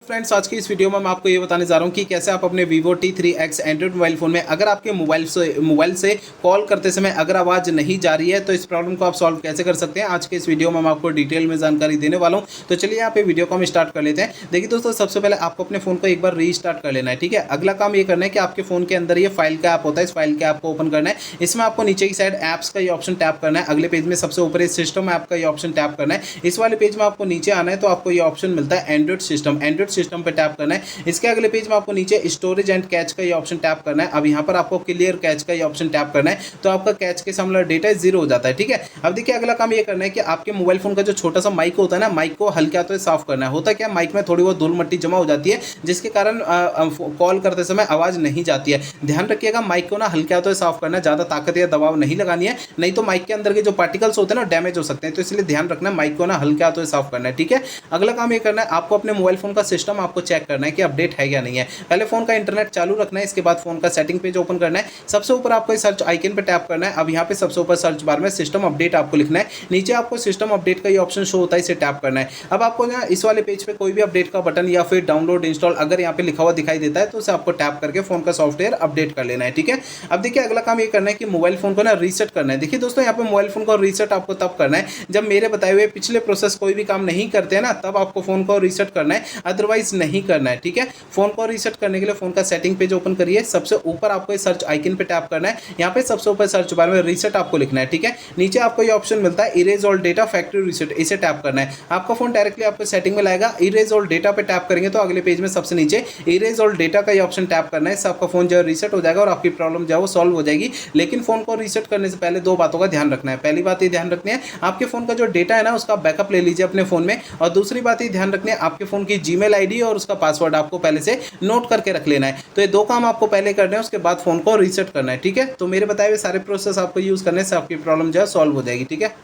Friends, आज की इस वीडियो में मैं आपको ये बताने जा रहा हूँ कि कैसे आप अपने Vivo T3X Android mobile phone में अगर आपके मोबाइल से कॉल करते समय अगर आवाज़ नहीं जा रही है तो इस प्रॉब्लम को आप सॉल्व कैसे कर सकते हैं। आज के इस वीडियो में मैं आपको डिटेल में जानकारी देने वाला हूँ। तो चलिए यहाँ पे वीडियो को हम स्टार्ट कर लेते हैं। देखिए दोस्तों, सबसे पहले आपको अपने फ़ोन को एक बार रीस्टार्ट कर लेना है, ठीक है। अगला काम ये करना है कि आपके फ़ोन के अंदर ये फाइल का ऐप होता है, इस फाइल के ऐप को ओपन करना है। इसमें आपको नीचे की साइड ऐप्स का ये ऑप्शन टैप करना है। अगले पेज में सबसे ऊपर सिस्टम ऐप का ये ऑप्शन टैप करना है। इस वाले पेज में आपको नीचे आना है तो आपको ये ऑप्शन मिलता है एंड्रॉइड सिस्टम पे टैप करना है। इसके अगले पेज में आपको नीचे स्टोरेज एंड कैच का ये ऑप्शन टैप करना है। अब यहाँ पर आपको क्लियर कैच का ये ऑप्शन टैप करना है तो आपका कैच के सामने डेटा जीरो हो जाता है, ठीक है। अब देखिए अगला काम ये करना है कि आपके मोबाइल फोन का जो छोटा सा माइक होता है ना, माइक को हल्के हाथों से साफ करना है। होता क्या, माइक में थोड़ी बहुत धूल मट्टी जमा हो जाती है जिसके कारण कॉल करते समय आवाज़ नहीं जाती है। ध्यान रखिएगा, माइक को ना हल्के हाथों से साफ करना है, ज़्यादा ताकत या दबाव नहीं लगानी है, नहीं तो माइक के अंदर के जो पार्टिकल्स होते हैं ना डैमेज हो सकते हैं। तो इसलिए ध्यान रखना है, माइक को ना हल्के हाथों से साफ करना है, ठीक है। अगला काम ये करना है, आपको अपने मोबाइल फोन का सिस्टम आपको चेक करना है कि अपडेट है या नहीं है। पहले फोन का इंटरनेट चालू रखना है, इसके बाद फोन का सेटिंग पेज ओपन करना है। सबसे ऊपर आपको सर्च आइकन पे टैप करना है। अब यहाँ पे सबसे ऊपर सर्च बार में सिस्टम अपडेट आपको लिखना है। नीचे आपको सिस्टम अपडेट का ये ऑप्शन शो होता है, इसे टैप करना है। अब आपको ना इस वाले पेज पे कोई भी अपडेट का बटन या फिर डाउनलोड इंस्टॉल अगर यहाँ पे लिखा हुआ दिखाई देता है तो उसे आपको टैप करके फोन का सॉफ्टवेयर अपडेट कर लेना है, ठीक है। अब देखिए अगला काम ये करना है कि मोबाइल फोन को ना रीसेट करना है। देखिए दोस्तों, यहाँ पे मोबाइल फोन को रीसेट आपको तब करना है जब मेरे बताए हुए पिछले प्रोसेस कोई भी काम नहीं करते हैं ना, तब आपको फोन को रीसेट करना है, अदरवाइज नहीं करना है, ठीक है। फोन को रीसेट करने के लिए फोन का सेटिंग पेज ओपन करिए। सबसे ऊपर आपको सर्च आइकन पे टैप करना है। यहाँ पे सबसे ऊपर सर्च बार में रीसेट आपको लिखना है, ठीक है। नीचे आपको ये ऑप्शन मिलता है erase all data factory reset, इसे टैप करना है। आपका फोन डायरेक्टली आपको सेटिंग में लाएगा। इरेज ऑल डेटा पे टैप करेंगे तो अगले पेज में सबसे नीचे इरेज ऑल डेटा का ये ऑप्शन टैप करना है। इससे आपका फोन जो है रीसेट हो जाएगा और आपकी प्रॉब्लम जो है वो सॉल्व हो जाएगी। लेकिन फोन को रीसेट करने से पहले दो बातों का ध्यान रखना है। पहली बात ये ध्यान रखनी है, आपके फोन का जो डेटा है ना उसका बैकअप ले लीजिए अपने फोन में। और दूसरी बात ये ध्यान रखनी है, आपके फोन की जीमेल आईडी और उसका पासवर्ड आपको पहले से नोट करके रख लेना है। तो ये दो काम आपको पहले करने हैं, उसके बाद फोन को रीसेट करना है, ठीक है। तो मेरे बताए हुए सारे प्रोसेस आपको यूज करने से आपकी प्रॉब्लम जो है सॉल्व हो जाएगी, ठीक है।